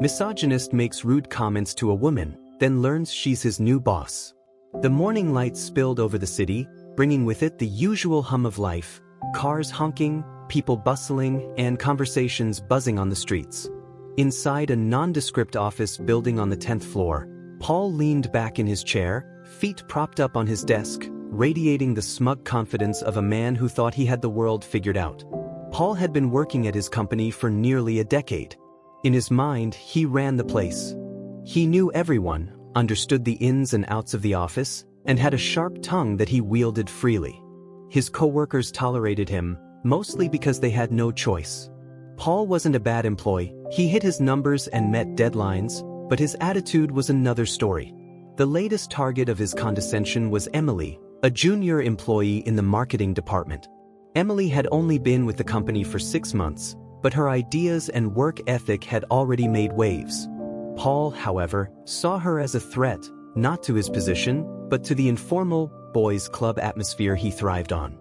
Misogynist makes rude comments to a woman, then learns she's his new boss. The morning light spilled over the city, bringing with it the usual hum of life, cars honking, people bustling, and conversations buzzing on the streets. Inside a nondescript office building on the 10th floor, Paul leaned back in his chair, feet propped up on his desk, radiating the smug confidence of a man who thought he had the world figured out. Paul had been working at his company for nearly a decade. In his mind, he ran the place. He knew everyone, understood the ins and outs of the office, and had a sharp tongue that he wielded freely. His coworkers tolerated him, mostly because they had no choice. Paul wasn't a bad employee, he hit his numbers and met deadlines, but his attitude was another story. The latest target of his condescension was Emily, a junior employee in the marketing department. Emily had only been with the company for 6 months, but her ideas and work ethic had already made waves. Paul, however, saw her as a threat, not to his position, but to the informal, boys' club atmosphere he thrived on.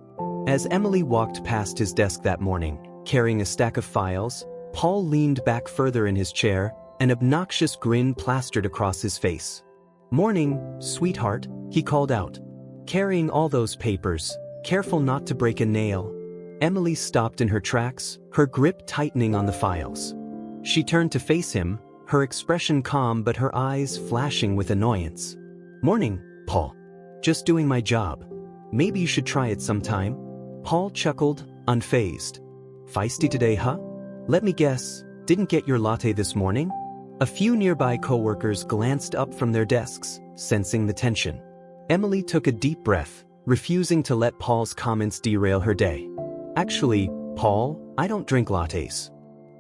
As Emily walked past his desk that morning, carrying a stack of files, Paul leaned back further in his chair, an obnoxious grin plastered across his face. "Morning, sweetheart," he called out. "Carrying all those papers, careful not to break a nail." Emily stopped in her tracks, her grip tightening on the files. She turned to face him, her expression calm but her eyes flashing with annoyance. "Morning, Paul. Just doing my job. Maybe you should try it sometime." Paul chuckled, unfazed. "Feisty today, huh? Let me guess, didn't get your latte this morning?" A few nearby coworkers glanced up from their desks, sensing the tension. Emily took a deep breath, refusing to let Paul's comments derail her day. "Actually, Paul, I don't drink lattes.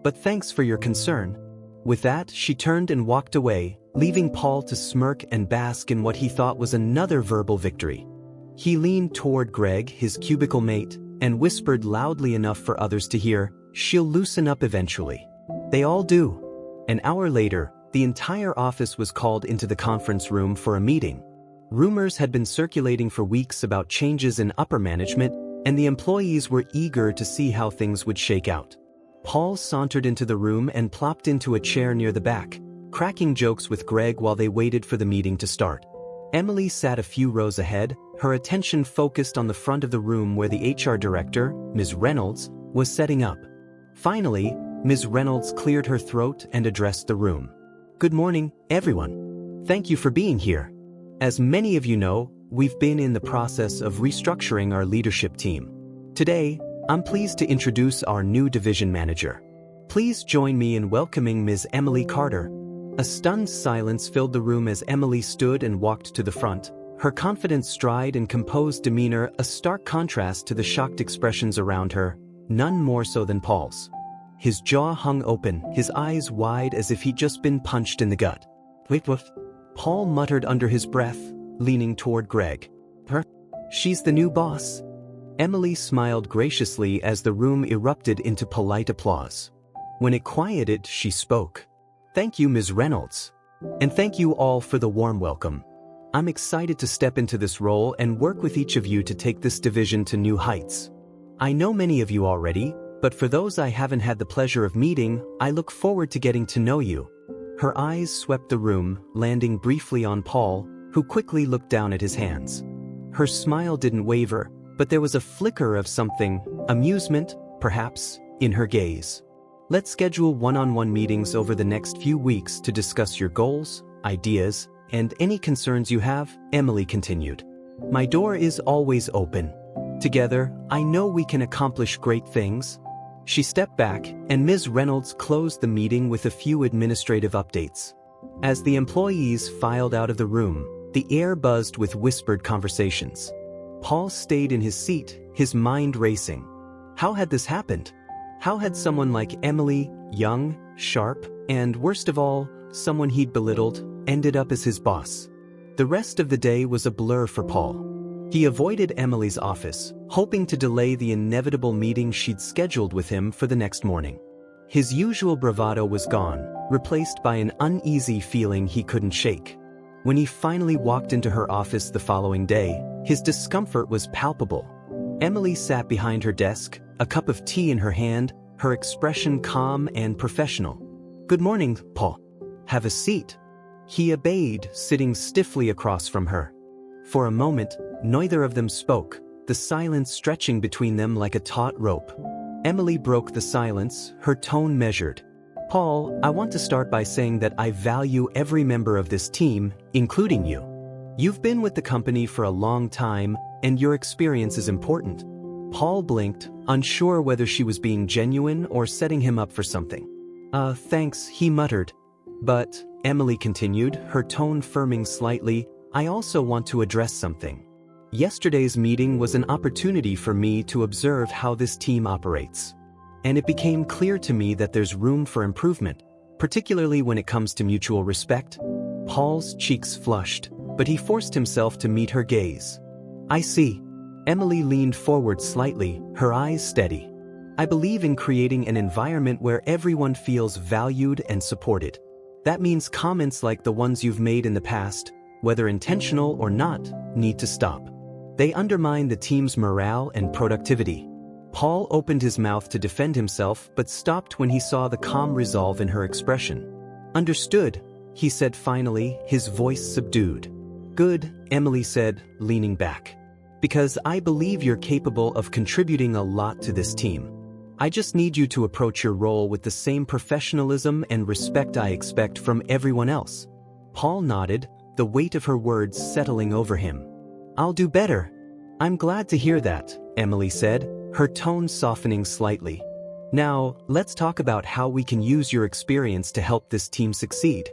But thanks for your concern." With that, she turned and walked away, leaving Paul to smirk and bask in what he thought was another verbal victory. He leaned toward Greg, his cubicle mate, and whispered loudly enough for others to hear, "She'll loosen up eventually." They all do. An hour later, the entire office was called into the conference room for a meeting. Rumors had been circulating for weeks about changes in upper management, and the employees were eager to see how things would shake out. Paul sauntered into the room and plopped into a chair near the back, cracking jokes with Greg while they waited for the meeting to start. Emily sat a few rows ahead, her attention focused on the front of the room where the HR director, Ms. Reynolds, was setting up. Finally, Ms. Reynolds cleared her throat and addressed the room. "Good morning, everyone. Thank you for being here. As many of you know, we've been in the process of restructuring our leadership team. Today, I'm pleased to introduce our new division manager. Please join me in welcoming Ms. Emily Carter." A stunned silence filled the room as Emily stood and walked to the front, her confident stride and composed demeanor a stark contrast to the shocked expressions around her, none more so than Paul's. His jaw hung open, his eyes wide as if he'd just been punched in the gut. "Wait, what?" Paul muttered under his breath, leaning toward Greg. "Her? She's the new boss." Emily smiled graciously as the room erupted into polite applause. When it quieted, she spoke. "Thank you, Ms. Reynolds. And thank you all for the warm welcome. I'm excited to step into this role and work with each of you to take this division to new heights. I know many of you already, but for those I haven't had the pleasure of meeting, I look forward to getting to know you." Her eyes swept the room, landing briefly on Paul, who quickly looked down at his hands. Her smile didn't waver, but there was a flicker of something, amusement, perhaps, in her gaze. "Let's schedule one-on-one meetings over the next few weeks to discuss your goals, ideas, and any concerns you have," Emily continued. "My door is always open. Together, I know we can accomplish great things." She stepped back, and Ms. Reynolds closed the meeting with a few administrative updates. As the employees filed out of the room, the air buzzed with whispered conversations. Paul stayed in his seat, his mind racing. How had this happened? How had someone like Emily, young, sharp, and worst of all, someone he'd belittled, ended up as his boss? The rest of the day was a blur for Paul. He avoided Emily's office, hoping to delay the inevitable meeting she'd scheduled with him for the next morning. His usual bravado was gone, replaced by an uneasy feeling he couldn't shake. When he finally walked into her office the following day, his discomfort was palpable. Emily sat behind her desk, a cup of tea in her hand, her expression calm and professional. "Good morning, Paul. have a seat." He obeyed, sitting stiffly across from her. For a moment, neither of them spoke, the silence stretching between them like a taut rope. Emily broke the silence, her tone measured. "Paul, I want to start by saying that I value every member of this team, including you. You've been with the company for a long time, and your experience is important." Paul blinked, unsure whether she was being genuine or setting him up for something. Thanks," he muttered. "But," Emily continued, her tone firming slightly, "I also want to address something. Yesterday's meeting was an opportunity for me to observe how this team operates. And it became clear to me that there's room for improvement, particularly when it comes to mutual respect." Paul's cheeks flushed, but he forced himself to meet her gaze. "I see." Emily leaned forward slightly, her eyes steady. "I believe in creating an environment where everyone feels valued and supported. That means comments like the ones you've made in the past, whether intentional or not, need to stop. They undermine the team's morale and productivity." Paul opened his mouth to defend himself but stopped when he saw the calm resolve in her expression. "Understood," he said finally, his voice subdued. "Good," Emily said, leaning back. "Because I believe you're capable of contributing a lot to this team. I just need you to approach your role with the same professionalism and respect I expect from everyone else." Paul nodded, the weight of her words settling over him. "I'll do better." "I'm glad to hear that," Emily said, her tone softening slightly. "Now, let's talk about how we can use your experience to help this team succeed."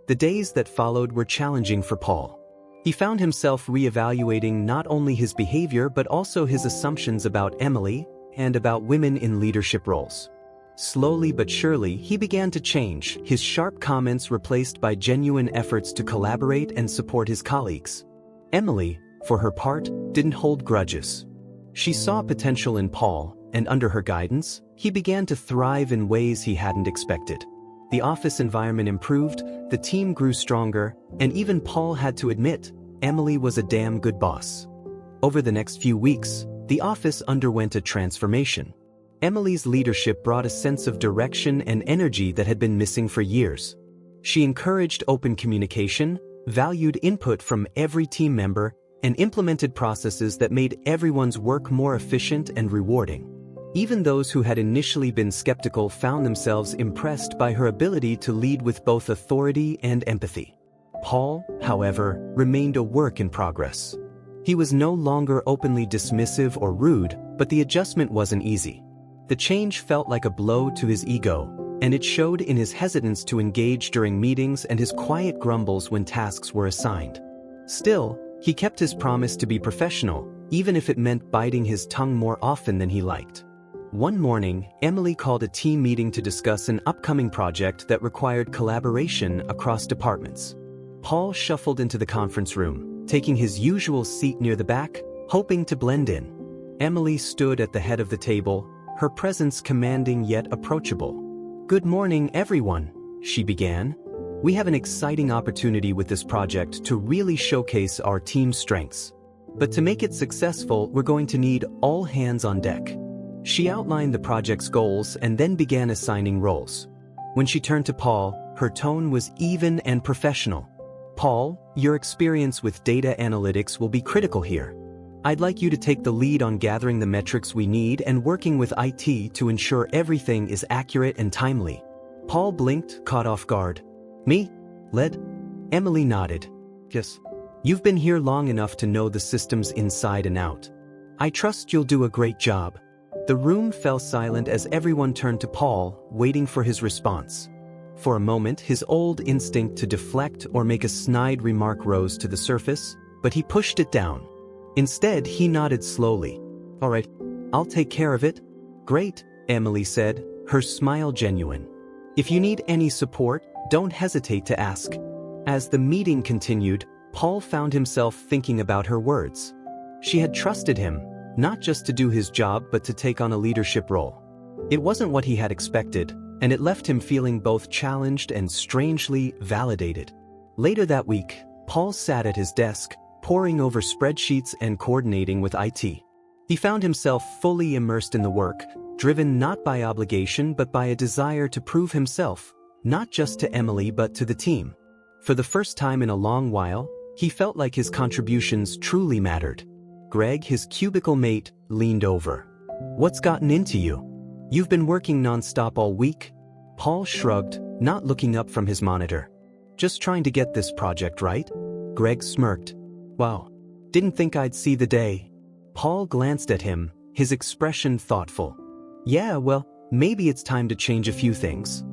The days that followed were challenging for Paul. He found himself reevaluating not only his behavior but also his assumptions about Emily and about women in leadership roles. Slowly but surely, he began to change, his sharp comments replaced by genuine efforts to collaborate and support his colleagues. Emily, for her part, didn't hold grudges. She saw potential in Paul, and under her guidance, he began to thrive in ways he hadn't expected. The office environment improved, the team grew stronger, and even Paul had to admit, Emily was a damn good boss. Over the next few weeks, the office underwent a transformation. Emily's leadership brought a sense of direction and energy that had been missing for years. She encouraged open communication, valued input from every team member, and implemented processes that made everyone's work more efficient and rewarding. Even those who had initially been skeptical found themselves impressed by her ability to lead with both authority and empathy. Paul, however, remained a work in progress. He was no longer openly dismissive or rude, but the adjustment wasn't easy. The change felt like a blow to his ego, and it showed in his hesitance to engage during meetings and his quiet grumbles when tasks were assigned. Still, he kept his promise to be professional, even if it meant biting his tongue more often than he liked. One morning, Emily called a team meeting to discuss an upcoming project that required collaboration across departments. Paul shuffled into the conference room, taking his usual seat near the back, hoping to blend in. Emily stood at the head of the table, her presence commanding yet approachable. "Good morning, everyone," she began. "We have an exciting opportunity with this project to really showcase our team's strengths. But to make it successful, we're going to need all hands on deck." She outlined the project's goals and then began assigning roles. When she turned to Paul, her tone was even and professional. "Paul, your experience with data analytics will be critical here. I'd like you to take the lead on gathering the metrics we need and working with IT to ensure everything is accurate and timely." Paul blinked, caught off guard. "Me? Led?" Emily nodded. "Yes. You've been here long enough to know the systems inside and out. I trust you'll do a great job." The room fell silent as everyone turned to Paul, waiting for his response. For a moment, his old instinct to deflect or make a snide remark rose to the surface, but he pushed it down. Instead, he nodded slowly. "All right, I'll take care of it." "Great," Emily said, her smile genuine. "If you need any support, don't hesitate to ask." As the meeting continued, Paul found himself thinking about her words. She had trusted him, not just to do his job but to take on a leadership role. It wasn't what he had expected, and it left him feeling both challenged and strangely validated. Later that week, Paul sat at his desk, poring over spreadsheets and coordinating with IT. He found himself fully immersed in the work, driven not by obligation but by a desire to prove himself, not just to Emily but to the team. For the first time in a long while, he felt like his contributions truly mattered. Greg, his cubicle mate, leaned over. "What's gotten into you? You've been working non-stop all week?" Paul shrugged, not looking up from his monitor. "Just trying to get this project right." Greg smirked. "Wow, didn't think I'd see the day." Paul glanced at him, his expression thoughtful. "Yeah, well, maybe it's time to change a few things."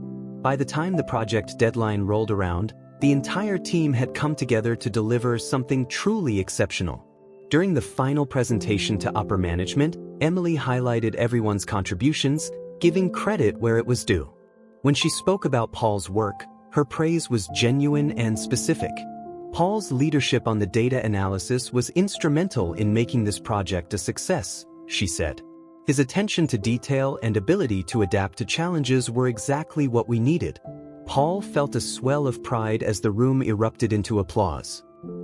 By the time the project deadline rolled around, the entire team had come together to deliver something truly exceptional. During the final presentation to upper management, Emily highlighted everyone's contributions, giving credit where it was due. When she spoke about Paul's work, her praise was genuine and specific. Paul's leadership on the data analysis was instrumental in making this project a success, she said. His attention to detail and ability to adapt to challenges were exactly what we needed. Paul felt a swell of pride as the room erupted into applause.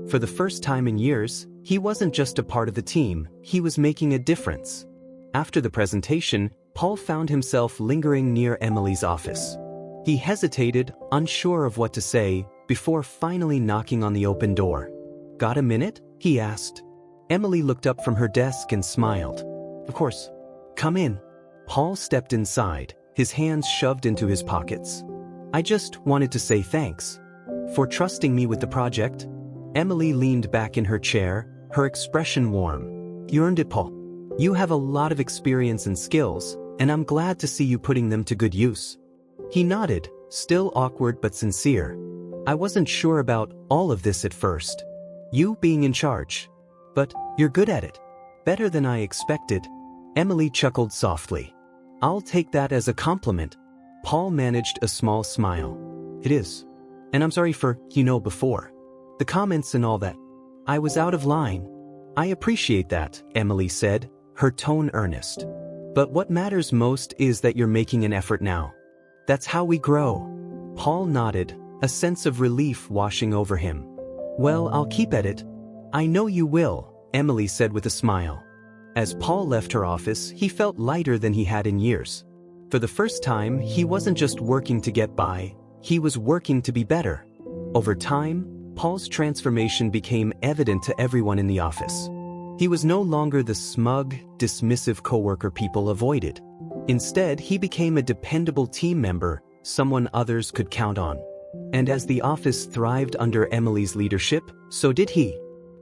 For the first time in years, he wasn't just a part of the team, he was making a difference. After the presentation, Paul found himself lingering near Emily's office. He hesitated, unsure of what to say, before finally knocking on the open door. "Got a minute?" he asked. Emily looked up from her desk and smiled. "Of course. Come in." Paul stepped inside, his hands shoved into his pockets. "I just wanted to say thanks for trusting me with the project." Emily leaned back in her chair, her expression warm. "You earned it, Paul. You have a lot of experience and skills, and I'm glad to see you putting them to good use." He nodded, still awkward but sincere. "I wasn't sure about all of this at first. You being in charge. But you're good at it. Better than I expected." Emily chuckled softly. "I'll take that as a compliment." Paul managed a small smile. "It is. And I'm sorry for, before. The comments and all that. I was out of line." "I appreciate that," Emily said, her tone earnest. "But what matters most is that you're making an effort now. That's how we grow." Paul nodded, a sense of relief washing over him. "Well, I'll keep at it." "I know you will," Emily said with a smile. As Paul left her office, he felt lighter than he had in years. For the first time, he wasn't just working to get by, he was working to be better. Over time, Paul's transformation became evident to everyone in the office. He was no longer the smug, dismissive coworker people avoided. Instead, he became a dependable team member, someone others could count on. And as the office thrived under Emily's leadership, so did he.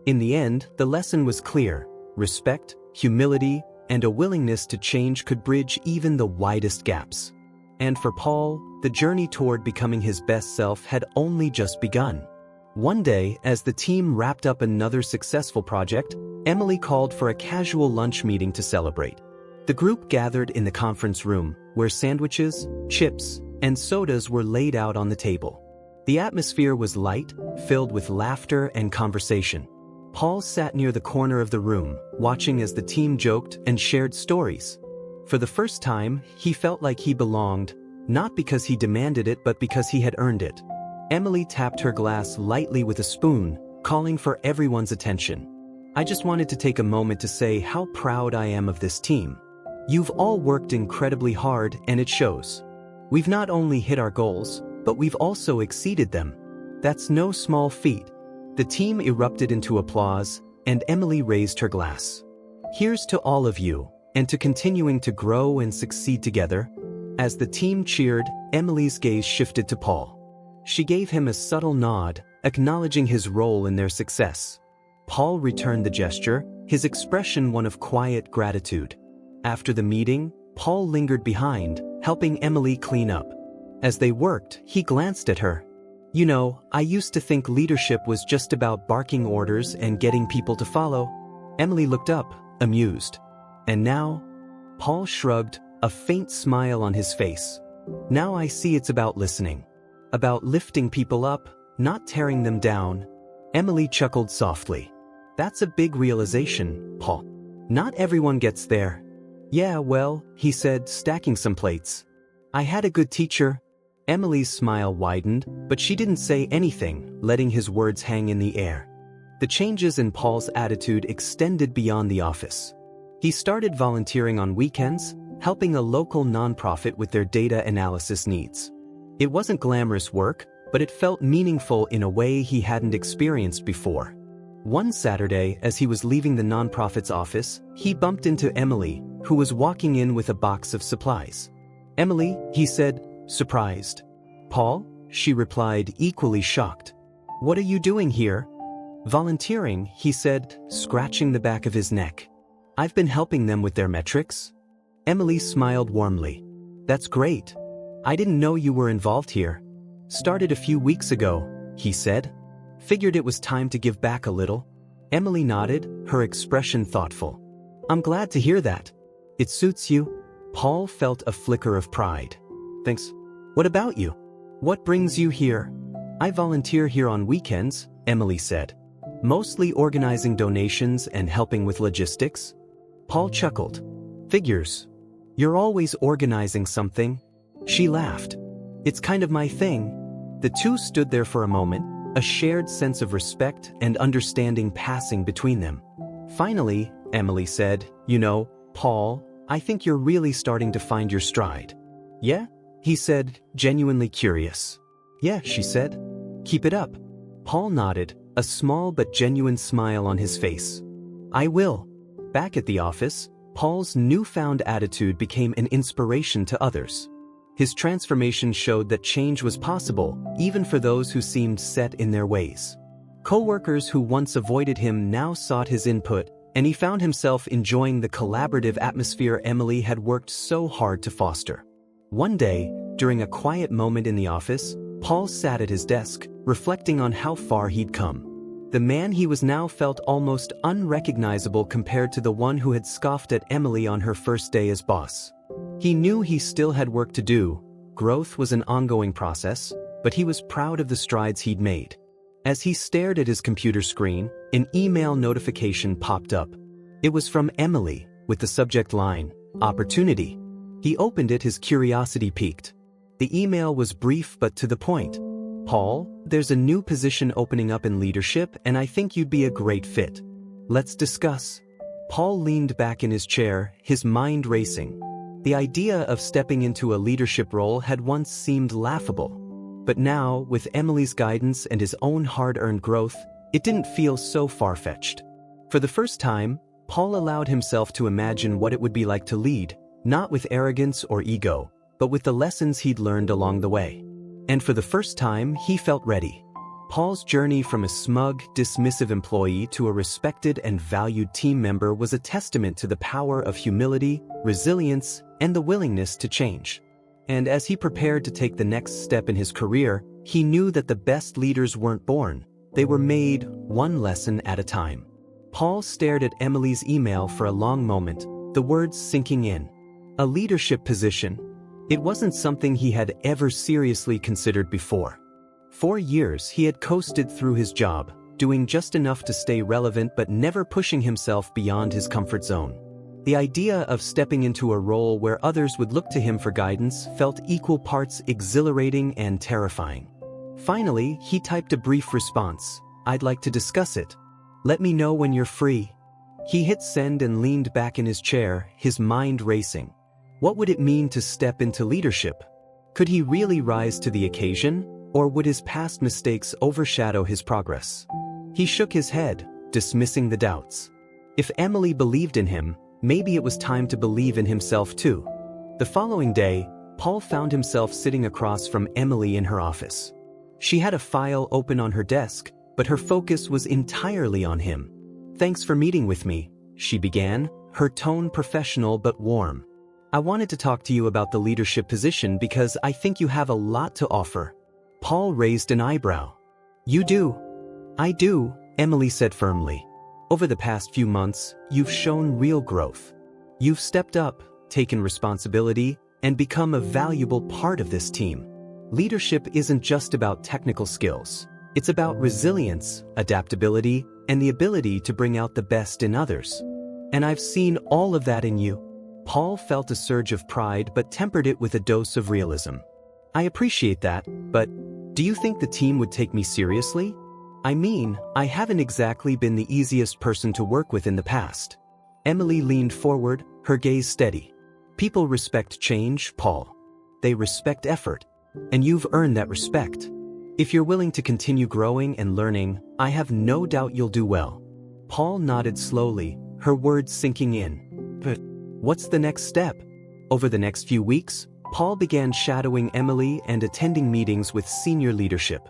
In the end, the lesson was clear. Respect, humility, and a willingness to change could bridge even the widest gaps. And for Paul, the journey toward becoming his best self had only just begun. One day, as the team wrapped up another successful project, Emily called for a casual lunch meeting to celebrate. The group gathered in the conference room, where sandwiches, chips, and sodas were laid out on the table. The atmosphere was light, filled with laughter and conversation. Paul sat near the corner of the room, watching as the team joked and shared stories. For the first time, he felt like he belonged, not because he demanded it but because he had earned it. Emily tapped her glass lightly with a spoon, calling for everyone's attention. "I just wanted to take a moment to say how proud I am of this team. You've all worked incredibly hard and it shows. We've not only hit our goals, but we've also exceeded them. That's no small feat." The team erupted into applause, and Emily raised her glass. "Here's to all of you, and to continuing to grow and succeed together." As the team cheered, Emily's gaze shifted to Paul. She gave him a subtle nod, acknowledging his role in their success. Paul returned the gesture, his expression one of quiet gratitude. After the meeting, Paul lingered behind, helping Emily clean up. As they worked, he glanced at her. I used to think leadership was just about barking orders and getting people to follow." Emily looked up, amused. "And now?" Paul shrugged, a faint smile on his face. "Now I see it's about listening. About lifting people up, not tearing them down." Emily chuckled softly. "That's a big realization, Paul. Not everyone gets there." "Yeah, well," he said, stacking some plates. "I had a good teacher." Emily's smile widened, but she didn't say anything, letting his words hang in the air. The changes in Paul's attitude extended beyond the office. He started volunteering on weekends, helping a local nonprofit with their data analysis needs. It wasn't glamorous work, but it felt meaningful in a way he hadn't experienced before. One Saturday, as he was leaving the nonprofit's office, he bumped into Emily, who was walking in with a box of supplies. "Emily," he said, surprised. "Paul?" she replied, equally shocked. "What are you doing here?" "Volunteering," he said, scratching the back of his neck. "I've been helping them with their metrics." Emily smiled warmly. "That's great. I didn't know you were involved here." "Started a few weeks ago," he said. "Figured it was time to give back a little." Emily nodded, her expression thoughtful. "I'm glad to hear that. It suits you." Paul felt a flicker of pride. "Thanks. What about you? What brings you here?" "I volunteer here on weekends," Emily said. "Mostly organizing donations and helping with logistics." Paul chuckled. "Figures. You're always organizing something." She laughed. "It's kind of my thing." The two stood there for a moment, a shared sense of respect and understanding passing between them. Finally, Emily said, "You know, Paul, I think you're really starting to find your stride." "Yeah?" he said, genuinely curious. "Yeah," she said. "Keep it up." Paul nodded, a small but genuine smile on his face. "I will." Back at the office, Paul's newfound attitude became an inspiration to others. His transformation showed that change was possible, even for those who seemed set in their ways. Coworkers who once avoided him now sought his input, and he found himself enjoying the collaborative atmosphere Emily had worked so hard to foster. One day, during a quiet moment in the office, Paul sat at his desk, reflecting on how far he'd come. The man he was now felt almost unrecognizable compared to the one who had scoffed at Emily on her first day as boss. He knew he still had work to do. Growth was an ongoing process, but he was proud of the strides he'd made. As he stared at his computer screen, an email notification popped up. It was from Emily, with the subject line, "Opportunity." He opened it, his curiosity piqued. The email was brief but to the point. "Paul, there's a new position opening up in leadership and I think you'd be a great fit. Let's discuss." Paul leaned back in his chair, his mind racing. The idea of stepping into a leadership role had once seemed laughable. But now, with Emily's guidance and his own hard-earned growth, it didn't feel so far-fetched. For the first time, Paul allowed himself to imagine what it would be like to lead, not with arrogance or ego, but with the lessons he'd learned along the way. And for the first time, he felt ready. Paul's journey from a smug, dismissive employee to a respected and valued team member was a testament to the power of humility, resilience, and the willingness to change. And as he prepared to take the next step in his career, he knew that the best leaders weren't born, they were made, one lesson at a time. Paul stared at Emily's email for a long moment, the words sinking in. A leadership position. It wasn't something he had ever seriously considered before. For years he had coasted through his job, doing just enough to stay relevant but never pushing himself beyond his comfort zone. The idea of stepping into a role where others would look to him for guidance felt equal parts exhilarating and terrifying. Finally, he typed a brief response, "I'd like to discuss it. Let me know when you're free." He hit send and leaned back in his chair, his mind racing. What would it mean to step into leadership? Could he really rise to the occasion, or would his past mistakes overshadow his progress? He shook his head, dismissing the doubts. If Emily believed in him, maybe it was time to believe in himself too. The following day, Paul found himself sitting across from Emily in her office. She had a file open on her desk, but her focus was entirely on him. "Thanks for meeting with me," she began, her tone professional but warm. "I wanted to talk to you about the leadership position because I think you have a lot to offer." Paul raised an eyebrow. "You do?" "I do," Emily said firmly. "Over the past few months, you've shown real growth. You've stepped up, taken responsibility, and become a valuable part of this team. Leadership isn't just about technical skills. It's about resilience, adaptability, and the ability to bring out the best in others. And I've seen all of that in you." Paul felt a surge of pride but tempered it with a dose of realism. "I appreciate that, but do you think the team would take me seriously? I mean, I haven't exactly been the easiest person to work with in the past." Emily leaned forward, her gaze steady. "People respect change, Paul. They respect effort. and you've earned that respect. If you're willing to continue growing and learning, I have no doubt you'll do well." Paul nodded slowly, her words sinking in. "But what's the next step?" Over the next few weeks, Paul began shadowing Emily and attending meetings with senior leadership.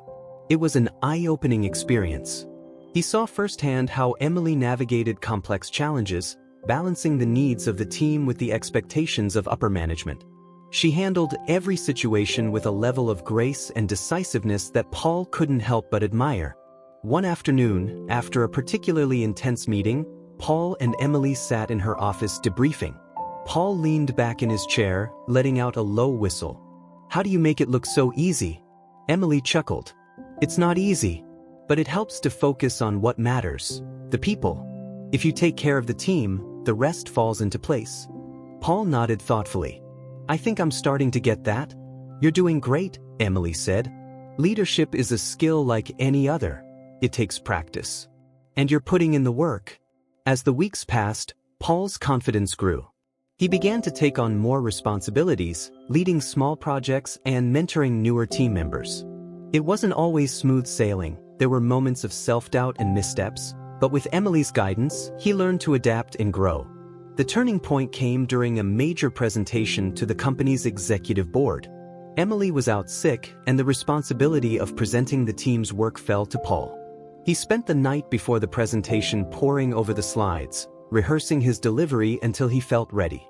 It was an eye-opening experience. He saw firsthand how Emily navigated complex challenges, balancing the needs of the team with the expectations of upper management. She handled every situation with a level of grace and decisiveness that Paul couldn't help but admire. One afternoon, after a particularly intense meeting, Paul and Emily sat in her office debriefing. Paul leaned back in his chair, letting out a low whistle. "How do you make it look so easy?" Emily chuckled. "It's not easy, but it helps to focus on what matters, the people. If you take care of the team, the rest falls into place." Paul nodded thoughtfully. "I think I'm starting to get that." "You're doing great," Emily said. "Leadership is a skill like any other. It takes practice. And you're putting in the work." As the weeks passed, Paul's confidence grew. He began to take on more responsibilities, leading small projects and mentoring newer team members. It wasn't always smooth sailing. There were moments of self-doubt and missteps, but with Emily's guidance, he learned to adapt and grow. The turning point came during a major presentation to the company's executive board. Emily was out sick, and the responsibility of presenting the team's work fell to Paul. He spent the night before the presentation poring over the slides, rehearsing his delivery until he felt ready.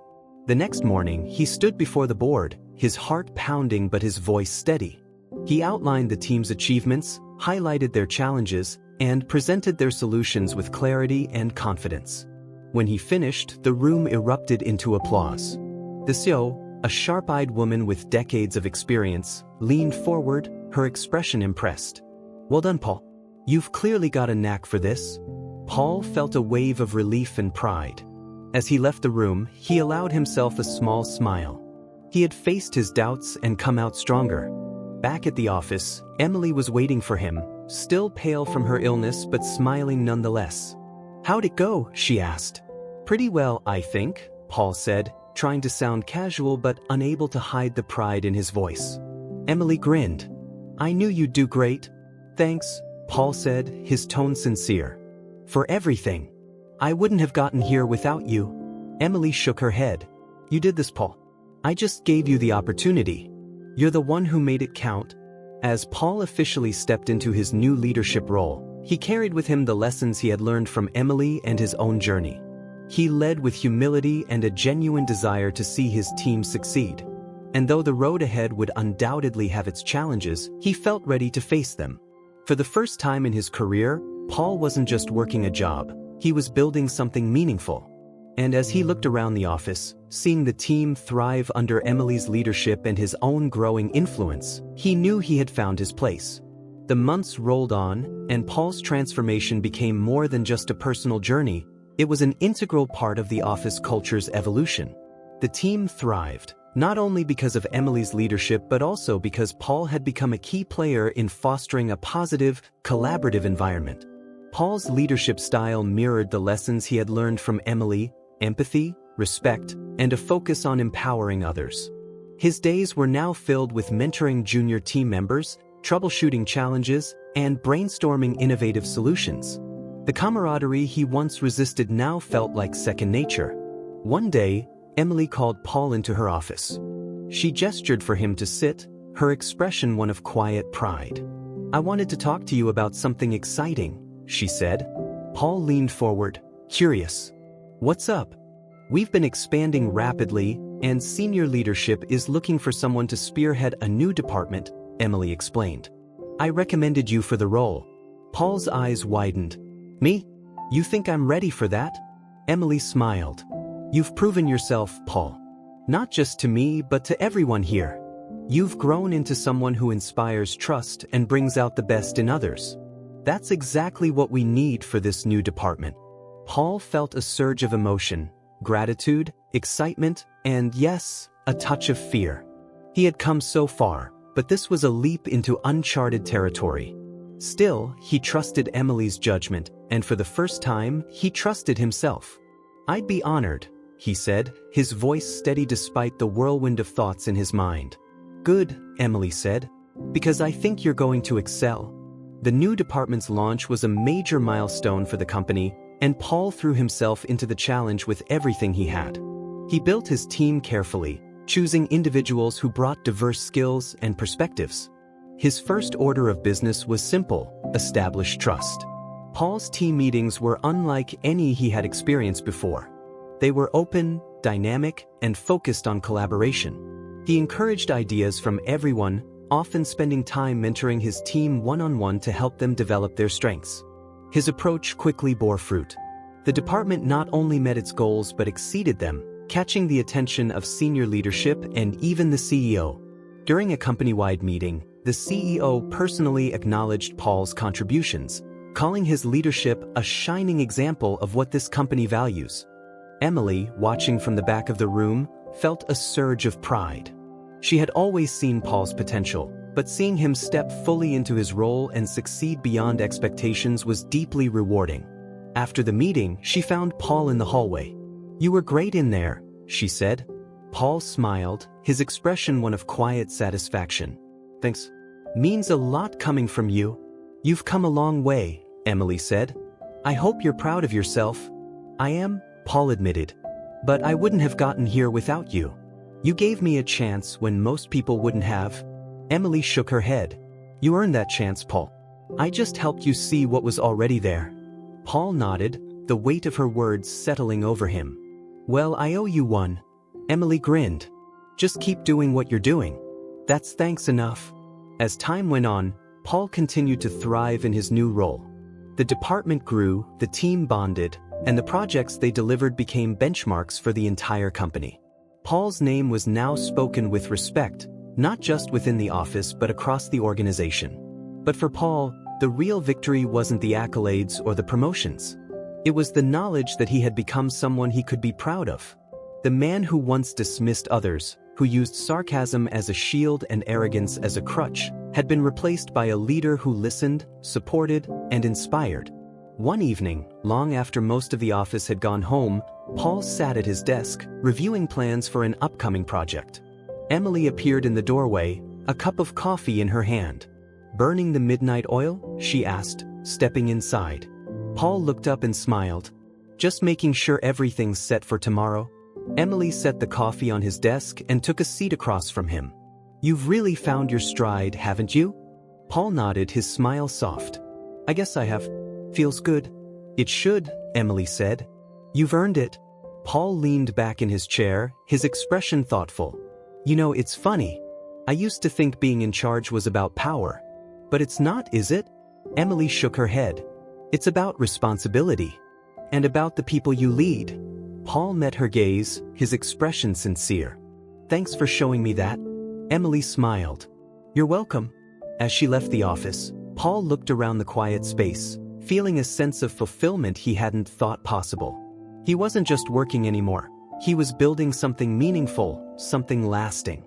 The next morning, he stood before the board, his heart pounding but his voice steady. He outlined the team's achievements, highlighted their challenges, and presented their solutions with clarity and confidence. When he finished, the room erupted into applause. The CEO, a sharp-eyed woman with decades of experience, leaned forward, her expression impressed. "Well done, Paul. You've clearly got a knack for this." Paul felt a wave of relief and pride. As he left the room, he allowed himself a small smile. He had faced his doubts and come out stronger. Back at the office, Emily was waiting for him, still pale from her illness but smiling nonetheless. "How'd it go?" she asked. "Pretty well, I think," Paul said, trying to sound casual but unable to hide the pride in his voice. Emily grinned. "I knew you'd do great." "Thanks," Paul said, his tone sincere. "For everything. I wouldn't have gotten here without you." Emily shook her head. "You did this, Paul. I just gave you the opportunity. You're the one who made it count." As Paul officially stepped into his new leadership role, he carried with him the lessons he had learned from Emily and his own journey. He led with humility and a genuine desire to see his team succeed. And though the road ahead would undoubtedly have its challenges, he felt ready to face them. For the first time in his career, Paul wasn't just working a job. He was building something meaningful. And as he looked around the office, seeing the team thrive under Emily's leadership and his own growing influence, he knew he had found his place. The months rolled on, and Paul's transformation became more than just a personal journey. It was an integral part of the office culture's evolution. The team thrived, not only because of Emily's leadership but also because Paul had become a key player in fostering a positive, collaborative environment. Paul's leadership style mirrored the lessons he had learned from Emily: empathy, respect, and a focus on empowering others. His days were now filled with mentoring junior team members, troubleshooting challenges, and brainstorming innovative solutions. The camaraderie he once resisted now felt like second nature. One day, Emily called Paul into her office. She gestured for him to sit, her expression one of quiet pride. "I wanted to talk to you about something exciting," she said. Paul leaned forward, curious. "What's up?" "We've been expanding rapidly, and senior leadership is looking for someone to spearhead a new department," Emily explained. "I recommended you for the role." Paul's eyes widened. "Me? You think I'm ready for that?" Emily smiled. "You've proven yourself, Paul. Not just to me but to everyone here. You've grown into someone who inspires trust and brings out the best in others. That's exactly what we need for this new department." Paul felt a surge of emotion, gratitude, excitement, and yes, a touch of fear. He had come so far, but this was a leap into uncharted territory. Still, he trusted Emily's judgment, and for the first time, he trusted himself. "I'd be honored," he said, his voice steady despite the whirlwind of thoughts in his mind. Good, Emily said, because I think you're going to excel. The new department's launch was a major milestone for the company, and Paul threw himself into the challenge with everything he had. He built his team carefully, choosing individuals who brought diverse skills and perspectives. His first order of business was simple: establish trust. Paul's team meetings were unlike any he had experienced before. They were open, dynamic, and focused on collaboration. He encouraged ideas from everyone, often spending time mentoring his team one-on-one to help them develop their strengths. His approach quickly bore fruit. The department not only met its goals but exceeded them, catching the attention of senior leadership and even the CEO. During a company-wide meeting, the CEO personally acknowledged Paul's contributions, calling his leadership a shining example of what this company values. Emily, watching from the back of the room, felt a surge of pride. She had always seen Paul's potential, but seeing him step fully into his role and succeed beyond expectations was deeply rewarding. After the meeting, she found Paul in the hallway. "You were great in there," she said. Paul smiled, his expression one of quiet satisfaction. "Thanks. Means a lot coming from you. You've come a long way," Emily said. "I hope you're proud of yourself." "I am," Paul admitted. "But I wouldn't have gotten here without you. You gave me a chance when most people wouldn't have." Emily shook her head. "You earned that chance, Paul. I just helped you see what was already there." Paul nodded, the weight of her words settling over him. "Well, I owe you one." Emily grinned. "Just keep doing what you're doing. That's thanks enough." As time went on, Paul continued to thrive in his new role. The department grew, the team bonded, and the projects they delivered became benchmarks for the entire company. Paul's name was now spoken with respect, not just within the office but across the organization. But for Paul, the real victory wasn't the accolades or the promotions. It was the knowledge that he had become someone he could be proud of. The man who once dismissed others, who used sarcasm as a shield and arrogance as a crutch, had been replaced by a leader who listened, supported, and inspired. One evening, long after most of the office had gone home, Paul sat at his desk, reviewing plans for an upcoming project. Emily appeared in the doorway, a cup of coffee in her hand. "Burning the midnight oil?" she asked, stepping inside. Paul looked up and smiled. "Just making sure everything's set for tomorrow." Emily set the coffee on his desk and took a seat across from him. "You've really found your stride, haven't you?" Paul nodded, his smile soft. "I guess I have. Feels good." "It should," Emily said. "You've earned it." Paul leaned back in his chair, his expression thoughtful. "You know, it's funny. I used to think being in charge was about power. But it's not, is it?" Emily shook her head. "It's about responsibility. And about the people you lead." Paul met her gaze, his expression sincere. "Thanks for showing me that." Emily smiled. "You're welcome." As she left the office, Paul looked around the quiet space, feeling a sense of fulfillment he hadn't thought possible. He wasn't just working anymore. He was building something meaningful, something lasting.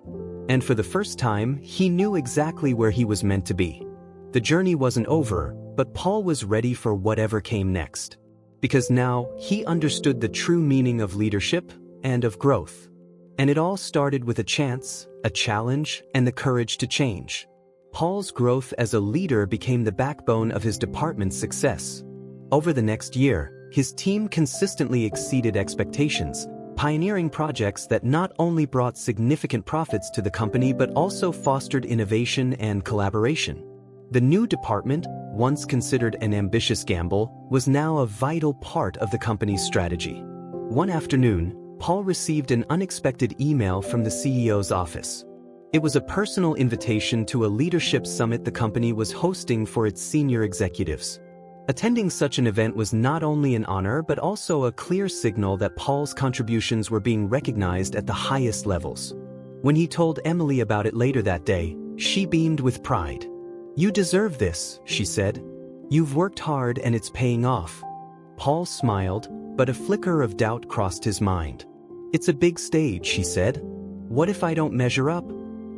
And for the first time, he knew exactly where he was meant to be. The journey wasn't over, but Paul was ready for whatever came next. Because now, he understood the true meaning of leadership and of growth. And it all started with a chance, a challenge, and the courage to change. Paul's growth as a leader became the backbone of his department's success. Over the next year, his team consistently exceeded expectations, pioneering projects that not only brought significant profits to the company but also fostered innovation and collaboration. The new department, once considered an ambitious gamble, was now a vital part of the company's strategy. One afternoon, Paul received an unexpected email from the CEO's office. It was a personal invitation to a leadership summit the company was hosting for its senior executives. Attending such an event was not only an honor but also a clear signal that Paul's contributions were being recognized at the highest levels. When he told Emily about it later that day, she beamed with pride. "You deserve this," she said. "You've worked hard and it's paying off." Paul smiled, but a flicker of doubt crossed his mind. "It's a big stage," she said. "What if I don't measure up?"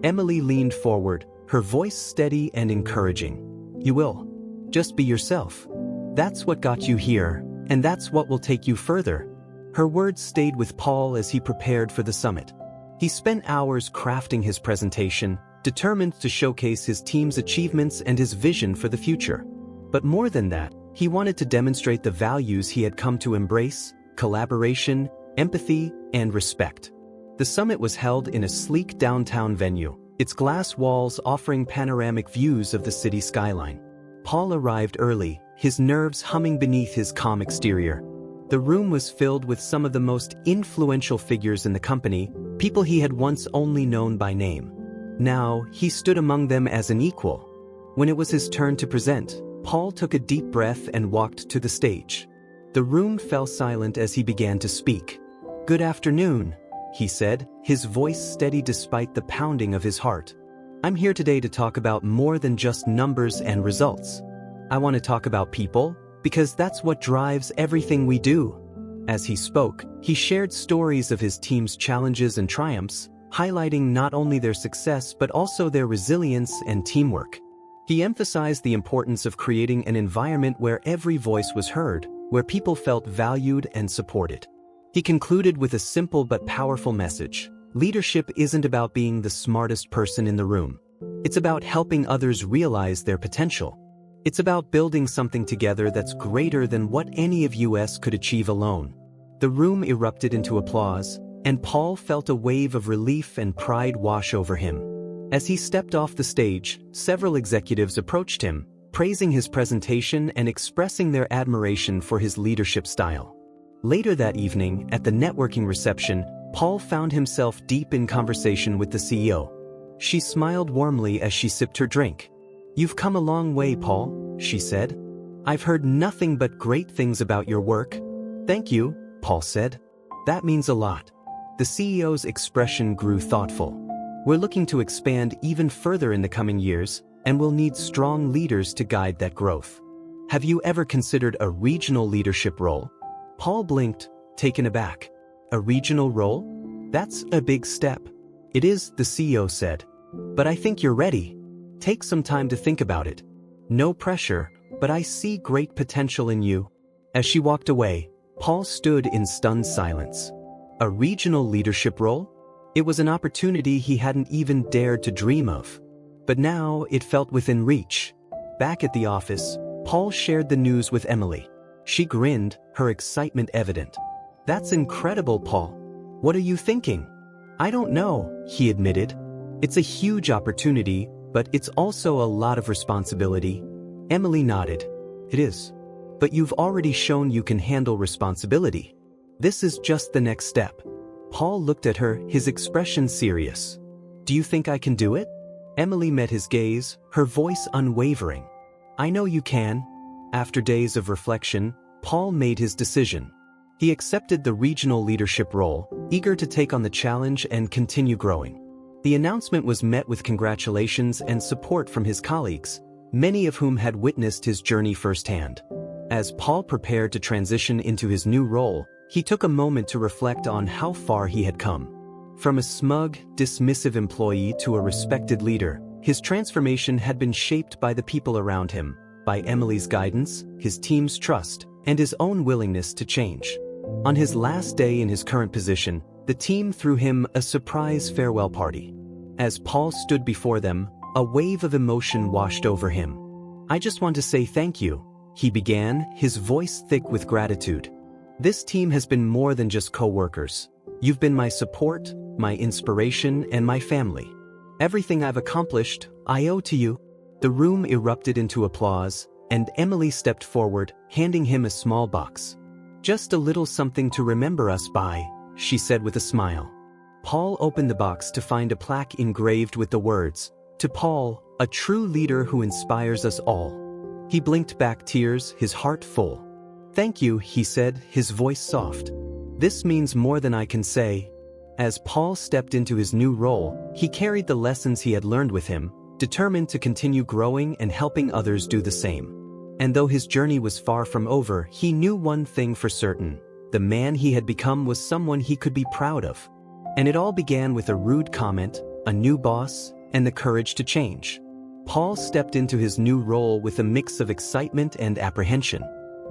Emily leaned forward, her voice steady and encouraging. "You will. Just be yourself. That's what got you here, and that's what will take you further." Her words stayed with Paul as he prepared for the summit. He spent hours crafting his presentation, determined to showcase his team's achievements and his vision for the future. But more than that, he wanted to demonstrate the values he had come to embrace: collaboration, empathy, and respect. The summit was held in a sleek downtown venue, its glass walls offering panoramic views of the city skyline. Paul arrived early, his nerves humming beneath his calm exterior. The room was filled with some of the most influential figures in the company, people he had once only known by name. Now, he stood among them as an equal. When it was his turn to present, Paul took a deep breath and walked to the stage. The room fell silent as he began to speak. "Good afternoon," he said, his voice steady despite the pounding of his heart. "I'm here today to talk about more than just numbers and results. I want to talk about people, because that's what drives everything we do." As he spoke, he shared stories of his team's challenges and triumphs, highlighting not only their success but also their resilience and teamwork. He emphasized the importance of creating an environment where every voice was heard, where people felt valued and supported. He concluded with a simple but powerful message: leadership isn't about being the smartest person in the room. It's about helping others realize their potential. It's about building something together that's greater than what any of us could achieve alone. The room erupted into applause, and Paul felt a wave of relief and pride wash over him. As he stepped off the stage, several executives approached him, praising his presentation and expressing their admiration for his leadership style. Later that evening, at the networking reception, Paul found himself deep in conversation with the CEO. She smiled warmly as she sipped her drink. "You've come a long way, Paul," she said. "I've heard nothing but great things about your work." "Thank you," Paul said. "That means a lot." The CEO's expression grew thoughtful. "We're looking to expand even further in the coming years, and we'll need strong leaders to guide that growth. Have you ever considered a regional leadership role?" Paul blinked, taken aback. "A regional role? That's a big step." "It is," the CEO said. "But I think you're ready. Take some time to think about it. No pressure, but I see great potential in you." As she walked away, Paul stood in stunned silence. A regional leadership role? It was an opportunity he hadn't even dared to dream of. But now it felt within reach. Back at the office, Paul shared the news with Emily. She grinned, her excitement evident. "That's incredible, Paul. What are you thinking?" "I don't know," he admitted. "It's a huge opportunity, but it's also a lot of responsibility." Emily nodded. "It is. But you've already shown you can handle responsibility. This is just the next step." Paul looked at her, his expression serious. "Do you think I can do it?" Emily met his gaze, her voice unwavering. "I know you can." After days of reflection, Paul made his decision. He accepted the regional leadership role, eager to take on the challenge and continue growing. The announcement was met with congratulations and support from his colleagues, many of whom had witnessed his journey firsthand. As Paul prepared to transition into his new role, he took a moment to reflect on how far he had come. From a smug, dismissive employee to a respected leader, his transformation had been shaped by the people around him, by Emily's guidance, his team's trust, and his own willingness to change. On his last day in his current position, the team threw him a surprise farewell party. As Paul stood before them, a wave of emotion washed over him. "I just want to say thank you," he began, his voice thick with gratitude. "This team has been more than just co-workers. You've been my support, my inspiration, and my family. Everything I've accomplished, I owe to you." The room erupted into applause, and Emily stepped forward, handing him a small box. "Just a little something to remember us by," she said with a smile. Paul opened the box to find a plaque engraved with the words, "To Paul, a true leader who inspires us all." He blinked back tears, his heart full. "Thank you," he said, his voice soft. "This means more than I can say." As Paul stepped into his new role, he carried the lessons he had learned with him, determined to continue growing and helping others do the same. And though his journey was far from over, he knew one thing for certain: the man he had become was someone he could be proud of. And it all began with a rude comment, a new boss, and the courage to change. Paul stepped into his new role with a mix of excitement and apprehension.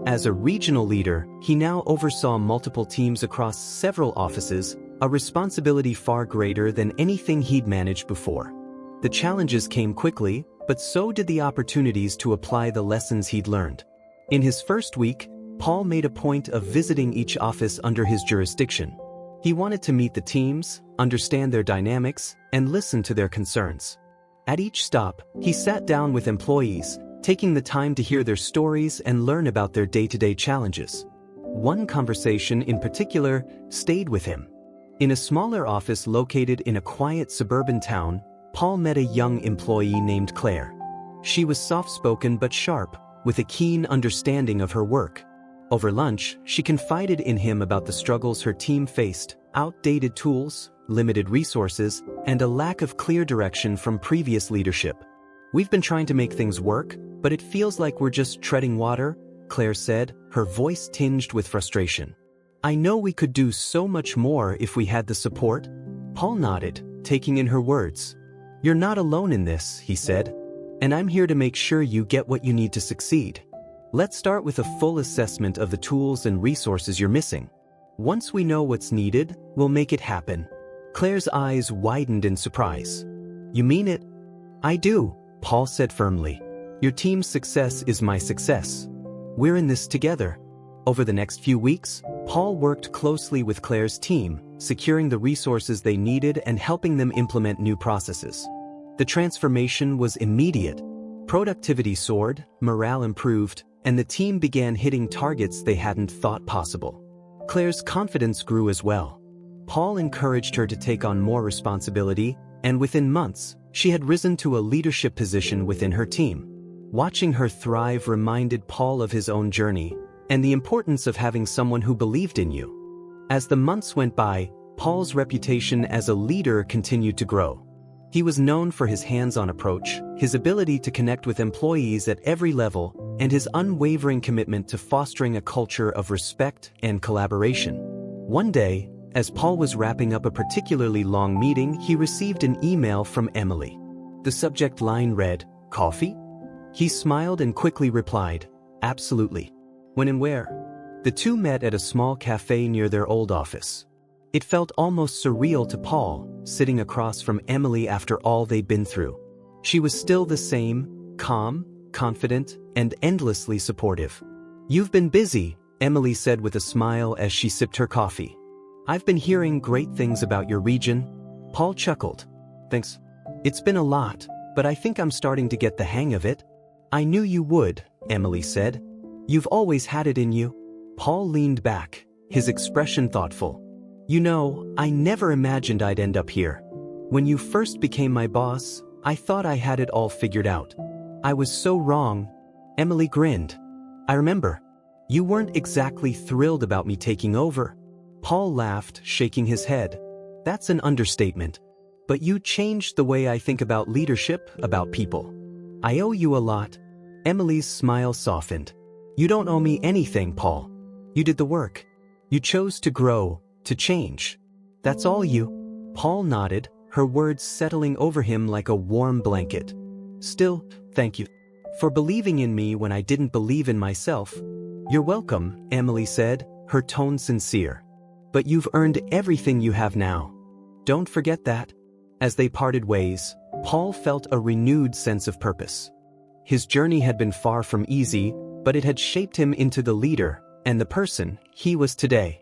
As a regional leader, he now oversaw multiple teams across several offices, a responsibility far greater than anything he'd managed before. The challenges came quickly, but so did the opportunities to apply the lessons he'd learned. In his first week, Paul made a point of visiting each office under his jurisdiction. He wanted to meet the teams, understand their dynamics, and listen to their concerns. At each stop, he sat down with employees, taking the time to hear their stories and learn about their day-to-day challenges. One conversation in particular stayed with him. In a smaller office located in a quiet suburban town, Paul met a young employee named Claire. She was soft-spoken but sharp, with a keen understanding of her work. Over lunch, she confided in him about the struggles her team faced: outdated tools, limited resources, and a lack of clear direction from previous leadership. "We've been trying to make things work, but it feels like we're just treading water," Claire said, her voice tinged with frustration. "I know we could do so much more if we had the support." Paul nodded, taking in her words. "You're not alone in this," he said, "and I'm here to make sure you get what you need to succeed. Let's start with a full assessment of the tools and resources you're missing. Once we know what's needed, we'll make it happen." Claire's eyes widened in surprise. "You mean it?" "I do," Paul said firmly. "Your team's success is my success. We're in this together." Over the next few weeks, Paul worked closely with Claire's team, securing the resources they needed and helping them implement new processes. The transformation was immediate. Productivity soared, morale improved, and the team began hitting targets they hadn't thought possible. Claire's confidence grew as well. Paul encouraged her to take on more responsibility, and within months, she had risen to a leadership position within her team. Watching her thrive reminded Paul of his own journey and the importance of having someone who believed in you. As the months went by, Paul's reputation as a leader continued to grow. He was known for his hands-on approach, his ability to connect with employees at every level, and his unwavering commitment to fostering a culture of respect and collaboration. One day, as Paul was wrapping up a particularly long meeting, he received an email from Emily. The subject line read, "Coffee?" He smiled and quickly replied, "Absolutely." When and where? The two met at a small cafe near their old office. It felt almost surreal to Paul, sitting across from Emily after all they'd been through. She was still the same, calm, confident, and endlessly supportive. "You've been busy," Emily said with a smile as she sipped her coffee. "I've been hearing great things about your region." Paul chuckled. "Thanks. It's been a lot, but I think I'm starting to get the hang of it." "I knew you would," Emily said. "You've always had it in you." Paul leaned back, his expression thoughtful. "You know, I never imagined I'd end up here. When you first became my boss, I thought I had it all figured out. I was so wrong." Emily grinned. "I remember. You weren't exactly thrilled about me taking over." Paul laughed, shaking his head. "That's an understatement. But you changed the way I think about leadership, about people. I owe you a lot." Emily's smile softened. "You don't owe me anything, Paul. You did the work. You chose to grow, to change. That's all you." Paul nodded, her words settling over him like a warm blanket. "Still, thank you for believing in me when I didn't believe in myself." "You're welcome," Emily said, her tone sincere. "But you've earned everything you have now. Don't forget that." As they parted ways, Paul felt a renewed sense of purpose. His journey had been far from easy, but it had shaped him into the leader and the person he was today.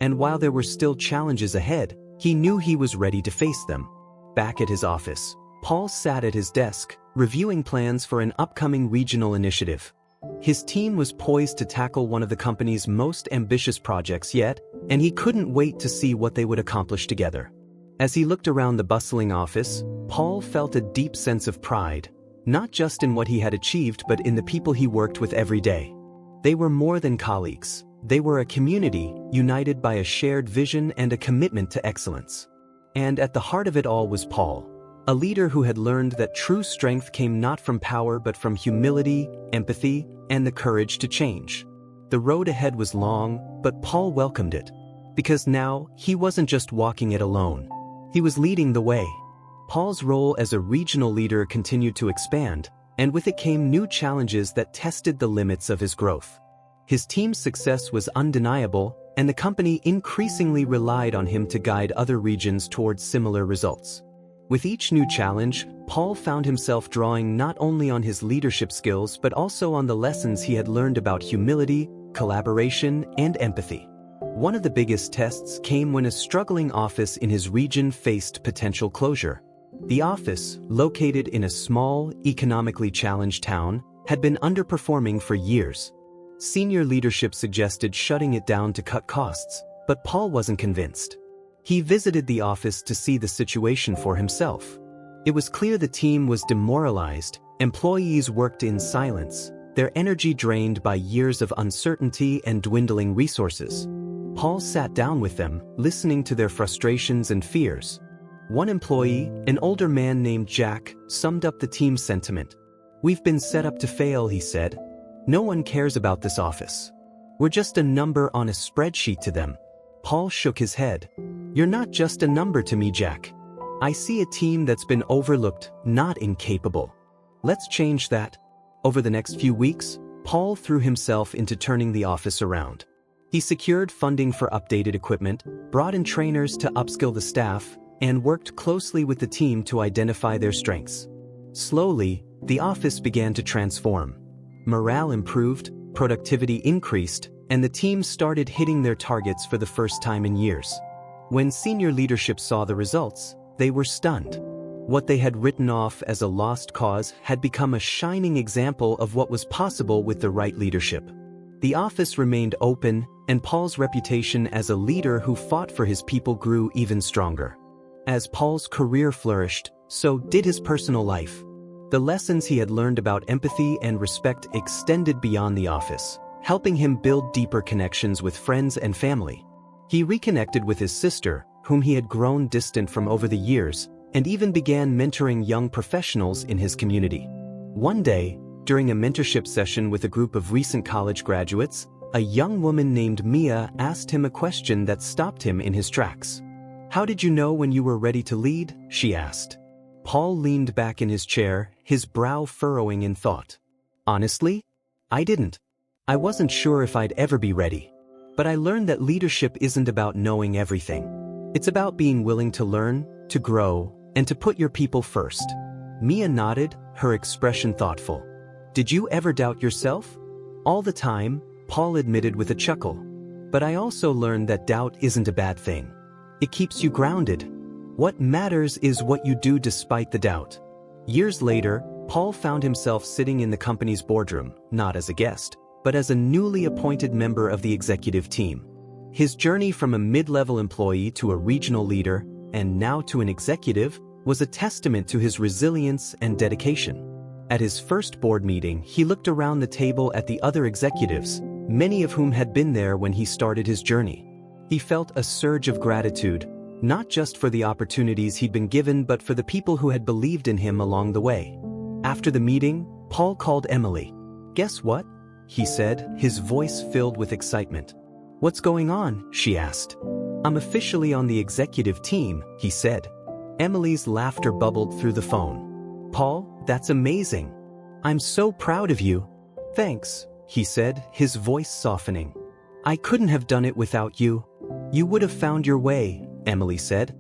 And while there were still challenges ahead, he knew he was ready to face them. Back at his office, Paul sat at his desk, reviewing plans for an upcoming regional initiative. His team was poised to tackle one of the company's most ambitious projects yet, and he couldn't wait to see what they would accomplish together. As he looked around the bustling office, Paul felt a deep sense of pride, not just in what he had achieved but in the people he worked with every day. They were more than colleagues. They were a community, united by a shared vision and a commitment to excellence. And at the heart of it all was Paul, a leader who had learned that true strength came not from power but from humility, empathy, and the courage to change. The road ahead was long, but Paul welcomed it. Because now, he wasn't just walking it alone. He was leading the way. Paul's role as a regional leader continued to expand, and with it came new challenges that tested the limits of his growth. His team's success was undeniable, and the company increasingly relied on him to guide other regions towards similar results. With each new challenge, Paul found himself drawing not only on his leadership skills but also on the lessons he had learned about humility, collaboration, and empathy. One of the biggest tests came when a struggling office in his region faced potential closure. The office, located in a small, economically challenged town, had been underperforming for years. Senior leadership suggested shutting it down to cut costs, but Paul wasn't convinced. He visited the office to see the situation for himself. It was clear the team was demoralized, employees worked in silence, their energy drained by years of uncertainty and dwindling resources. Paul sat down with them, listening to their frustrations and fears. One employee, an older man named Jack, summed up the team's sentiment. "We've been set up to fail," he said. "No one cares about this office. We're just a number on a spreadsheet to them." Paul shook his head. "You're not just a number to me, Jack. I see a team that's been overlooked, not incapable. Let's change that." Over the next few weeks, Paul threw himself into turning the office around. He secured funding for updated equipment, brought in trainers to upskill the staff, and worked closely with the team to identify their strengths. Slowly, the office began to transform. Morale improved, productivity increased, and the team started hitting their targets for the first time in years. When senior leadership saw the results, they were stunned. What they had written off as a lost cause had become a shining example of what was possible with the right leadership. The office remained open, and Paul's reputation as a leader who fought for his people grew even stronger. As Paul's career flourished, so did his personal life. The lessons he had learned about empathy and respect extended beyond the office, helping him build deeper connections with friends and family. He reconnected with his sister, whom he had grown distant from over the years, and even began mentoring young professionals in his community. One day, during a mentorship session with a group of recent college graduates, a young woman named Mia asked him a question that stopped him in his tracks. "How did you know when you were ready to lead?" she asked. Paul leaned back in his chair, his brow furrowing in thought. "Honestly, I didn't. I wasn't sure if I'd ever be ready. But I learned that leadership isn't about knowing everything. It's about being willing to learn, to grow, and to put your people first." Mia nodded, her expression thoughtful. "Did you ever doubt yourself?" "All the time," Paul admitted with a chuckle. "But I also learned that doubt isn't a bad thing. It keeps you grounded. What matters is what you do despite the doubt." Years later, Paul found himself sitting in the company's boardroom, not as a guest, but as a newly appointed member of the executive team. His journey from a mid-level employee to a regional leader, and now to an executive, was a testament to his resilience and dedication. At his first board meeting, he looked around the table at the other executives, many of whom had been there when he started his journey. He felt a surge of gratitude, not just for the opportunities he'd been given but for the people who had believed in him along the way. After the meeting, Paul called Emily. "Guess what?" he said, his voice filled with excitement. "What's going on?" she asked. "I'm officially on the executive team," he said. Emily's laughter bubbled through the phone. "Paul, that's amazing. I'm so proud of you." "Thanks," he said, his voice softening. "I couldn't have done it without you." "You would have found your way," Emily said.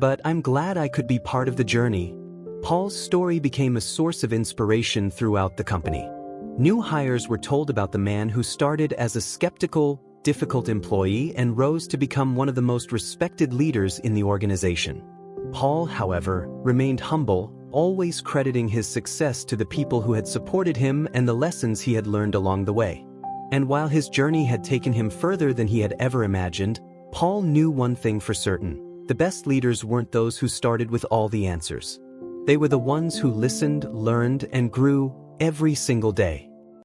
"But I'm glad I could be part of the journey." Paul's story became a source of inspiration throughout the company. New hires were told about the man who started as a skeptical, difficult employee and rose to become one of the most respected leaders in the organization. Paul, however, remained humble, always crediting his success to the people who had supported him and the lessons he had learned along the way. And while his journey had taken him further than he had ever imagined, Paul knew one thing for certain: the best leaders weren't those who started with all the answers. They were the ones who listened, learned, and grew every single day.